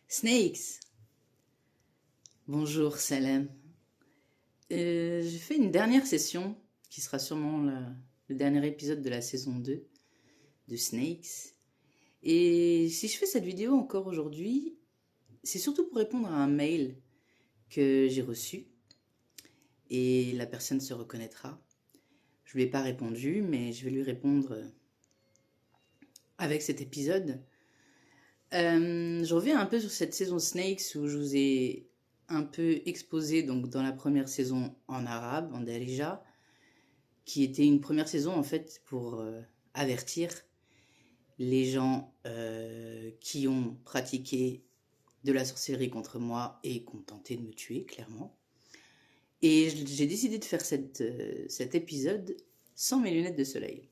Snakes. Bonjour Salem. J'ai fait une dernière session qui sera sûrement le dernier épisode de la saison 2 de Snakes. Et si je fais cette vidéo encore aujourd'hui, c'est surtout pour répondre à un mail que j'ai reçu et la personne se reconnaîtra. Je lui ai pas répondu, mais je vais lui répondre avec cet épisode. Je reviens un peu sur cette saison Snakes où je vous ai un peu exposé donc dans la première saison en arabe, en Darija, qui était une première saison en fait pour avertir les gens qui ont pratiqué de la sorcellerie contre moi et qui ont tenté de me tuer, clairement. Et j'ai décidé de faire cet épisode sans mes lunettes de soleil,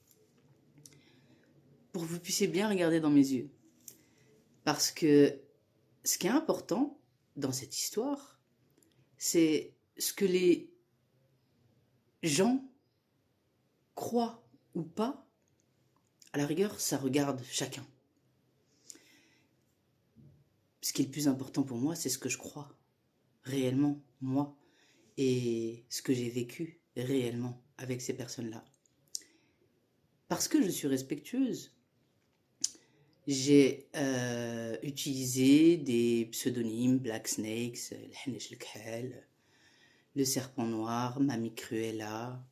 pour que vous puissiez bien regarder dans mes yeux. Parce que ce qui est important dans cette histoire, c'est ce que les gens croient ou pas. À la rigueur, ça regarde chacun. Ce qui est le plus important pour moi, c'est ce que je crois réellement, moi, et ce que j'ai vécu réellement avec ces personnes-là. Parce que je suis respectueuse, j'ai utilisé des pseudonymes, Black Snakes, le serpent noir, Mamie Cruella,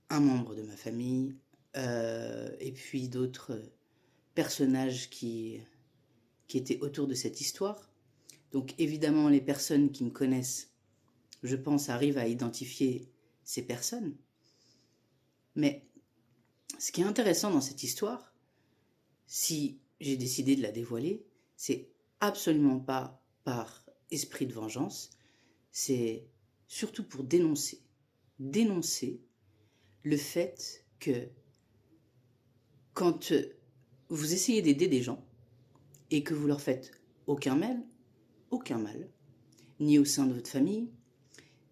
un membre de ma famille, et puis d'autres personnages qui étaient autour de cette histoire. Donc évidemment, les personnes qui me connaissent, je pense, arrivent à identifier ces personnes. Mais ce qui est intéressant dans cette histoire, si j'ai décidé de la dévoiler, c'est absolument pas par esprit de vengeance, c'est surtout pour dénoncer le fait que quand vous essayez d'aider des gens et que vous leur faites aucun mal, ni au sein de votre famille,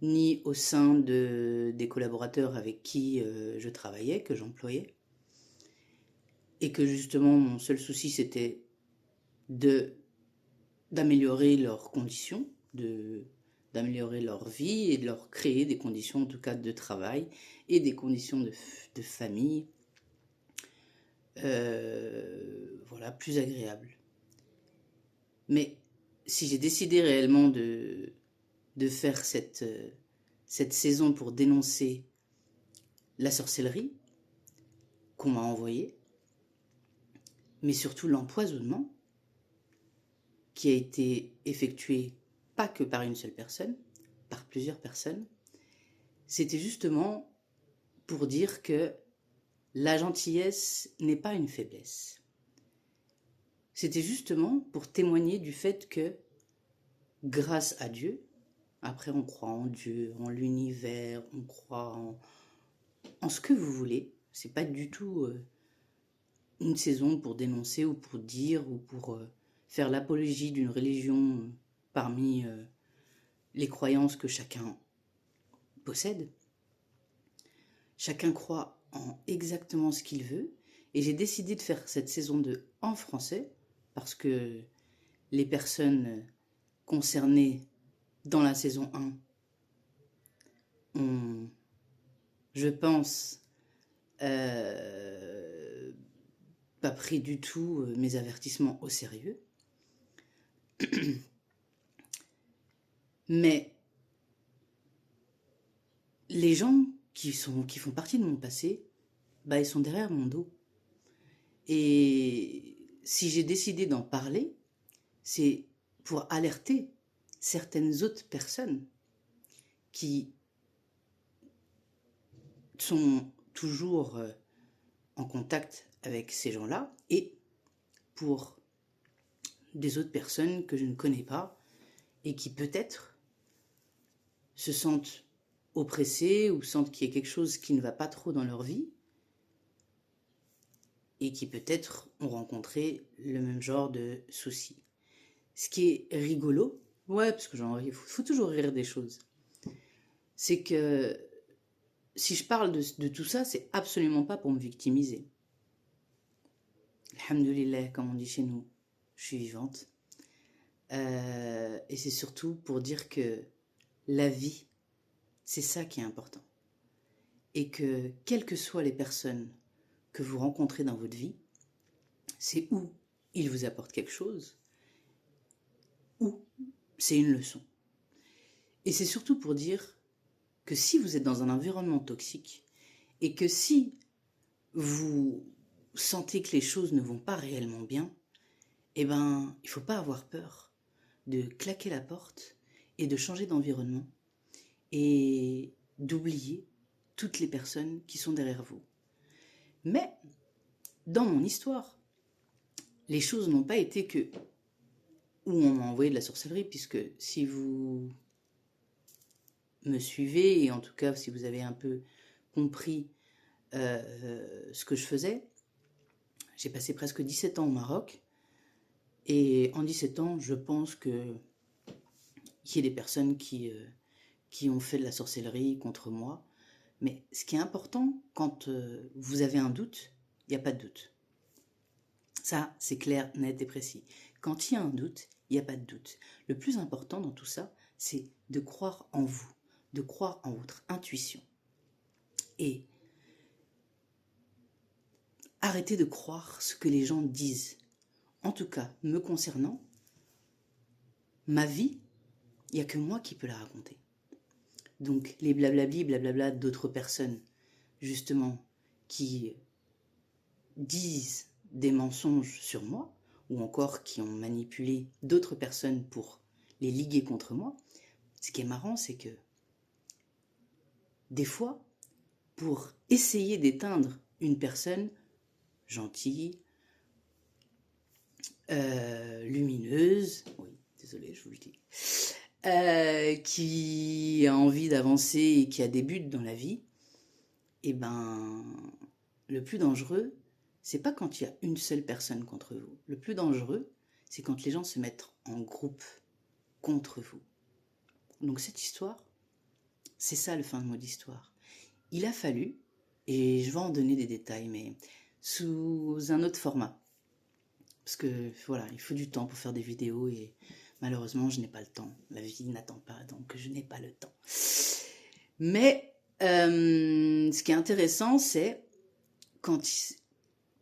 ni au sein des collaborateurs avec qui je travaillais, que j'employais, et que justement mon seul souci c'était d'améliorer leurs conditions, d'améliorer leur vie et de leur créer des conditions en tout cas de travail et des conditions de famille voilà, plus agréables. Mais si j'ai décidé réellement de faire cette saison pour dénoncer la sorcellerie qu'on m'a envoyée, mais surtout l'empoisonnement qui a été effectué pas que par une seule personne, par plusieurs personnes, c'était justement pour dire que la gentillesse n'est pas une faiblesse. C'était justement pour témoigner du fait que, grâce à Dieu, après on croit en Dieu, en l'univers, on croit en ce que vous voulez, c'est pas du tout une saison pour dénoncer ou pour dire ou pour faire l'apologie d'une religion parmi les croyances que chacun possède. Chacun croit en exactement ce qu'il veut. Et j'ai décidé de faire cette saison 2 en français parce que les personnes concernées dans la saison 1 ont, je pense, pas pris du tout mes avertissements au sérieux. Mais les gens qui font partie de mon passé, bah, ils sont derrière mon dos. Et si j'ai décidé d'en parler, c'est pour alerter certaines autres personnes qui sont toujours en contact avec ces gens-là et pour des autres personnes que je ne connais pas et qui peut-être se sentent oppressées ou sentent qu'il y a quelque chose qui ne va pas trop dans leur vie et qui peut-être ont rencontré le même genre de soucis. Ce qui est rigolo, ouais, parce que faut toujours rire des choses, c'est que si je parle de tout ça, c'est absolument pas pour me victimiser. Alhamdoulilah, comme on dit chez nous, je suis vivante. Et c'est surtout pour dire que la vie, c'est ça qui est important. Et que quelles que soient les personnes que vous rencontrez dans votre vie, c'est où ils vous apportent quelque chose, ou c'est une leçon. Et c'est surtout pour dire que si vous êtes dans un environnement toxique, et que si vous sentez que les choses ne vont pas réellement bien, eh ben, il ne faut pas avoir peur de claquer la porte et de changer d'environnement et d'oublier toutes les personnes qui sont derrière vous. Mais, dans mon histoire, les choses n'ont pas été que où on m'a envoyé de la sorcellerie, puisque si vous me suivez, et en tout cas si vous avez un peu compris ce que je faisais, j'ai passé presque 17 ans au Maroc, et en 17 ans, je pense qu'il y ait des personnes qui ont fait de la sorcellerie contre moi. Mais ce qui est important, quand vous avez un doute, il n'y a pas de doute. Ça, c'est clair, net et précis. Quand il y a un doute, il n'y a pas de doute. Le plus important dans tout ça, c'est de croire en vous, de croire en votre intuition. Et arrêtez de croire ce que les gens disent. En tout cas, me concernant, ma vie, il n'y a que moi qui peux la raconter. Donc les blablabli, blablabla d'autres personnes, justement, qui disent des mensonges sur moi, ou encore qui ont manipulé d'autres personnes pour les liguer contre moi, ce qui est marrant, c'est que des fois, pour essayer d'éteindre une personne gentille, lumineuse, oui, désolé, je vous le dis, qui a envie d'avancer et qui a des buts dans la vie, eh ben, le plus dangereux, c'est pas quand il y a une seule personne contre vous. Le plus dangereux, c'est quand les gens se mettent en groupe contre vous. Donc cette histoire, c'est ça le fin de mot d'histoire. Il a fallu, et je vais en donner des détails, mais sous un autre format. Parce que voilà, il faut du temps pour faire des vidéos et malheureusement, je n'ai pas le temps. La vie n'attend pas, donc je n'ai pas le temps. Mais ce qui est intéressant, c'est quand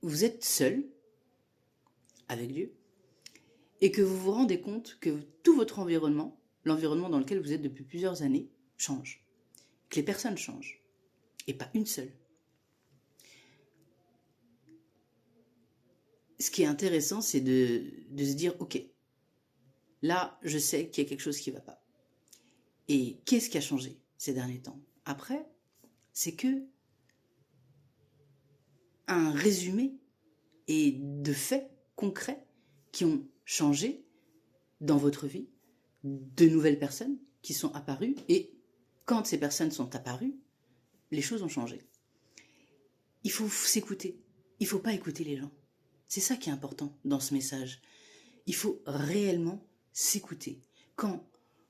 vous êtes seul avec Dieu et que vous vous rendez compte que tout votre environnement, l'environnement dans lequel vous êtes depuis plusieurs années, change. Que les personnes changent. Et pas une seule. Ce qui est intéressant, c'est de se dire, ok, là, je sais qu'il y a quelque chose qui ne va pas. Et qu'est-ce qui a changé ces derniers temps? Après, c'est que un résumé et de faits concrets qui ont changé dans votre vie, de nouvelles personnes qui sont apparues, et quand ces personnes sont apparues, les choses ont changé. Il faut s'écouter, il ne faut pas écouter les gens. C'est ça qui est important dans ce message. Il faut réellement s'écouter. Quand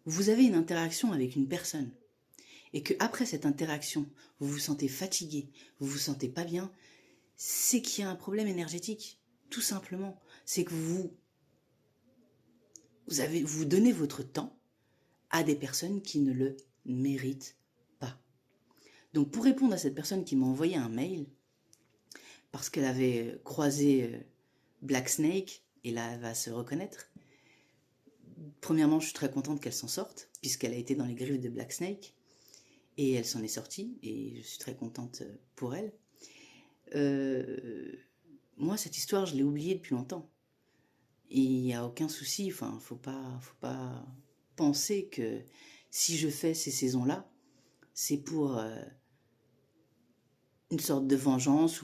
vous avez une interaction avec une personne et qu'après cette interaction, vous vous sentez fatigué, vous vous sentez pas bien, c'est qu'il y a un problème énergétique, tout simplement. C'est que vous donnez votre temps à des personnes qui ne le méritent pas. Donc pour répondre à cette personne qui m'a envoyé un mail, parce qu'elle avait croisé Black Snake, et là elle va se reconnaître. Premièrement, je suis très contente qu'elle s'en sorte, puisqu'elle a été dans les griffes de Black Snake, et elle s'en est sortie, et je suis très contente pour elle. Moi, cette histoire, je l'ai oubliée depuis longtemps. Et il n'y a aucun souci, enfin, faut pas penser que si je fais ces saisons-là, c'est pour une sorte de vengeance